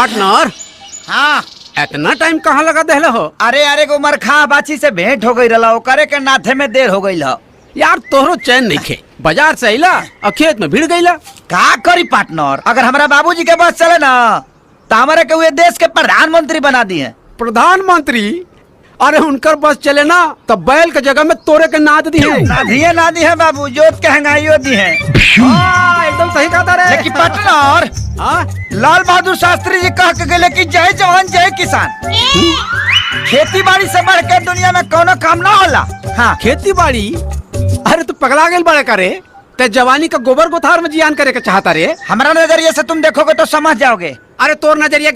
Partner, हाँ इतना time कहाँ लगा देहले हो? अरे को मरखा बाची से भेंट हो गई रहा, करे के नाथे में देर हो गई ल। यार तोहरो चैन नहीं खे, बाजार से अइला और खेत में भिड़ गईला। का करी पार्टनर, अगर हमारा बाबूजी के बस चले ना तो हमारे के हुए देश के प्रधानमंत्री बना दिए। प्रधानमंत्री? अरे उनकर बस चले ना तो बैल के जगह में तोरे के नाद दी है। ना दी है बाबू, जोत के हंगाइयो दी है। एकदम सही कहा रे। लेकिन पार्टनर, लाल बहादुर शास्त्री जी कह के गए कि जय जवान जय किसान। खेती बाड़ी से बढ़ के दुनिया में कोनो काम ना होला। हाँ खेती बाड़ी? अरे तू पगला गेल बड़े करे, ते जवानी का गोबर गोथार में जियान करे के चाहता रे। हमारा नजरिए से तुम देखोगे तो समझ जाओगे। अरे तोर नजरिया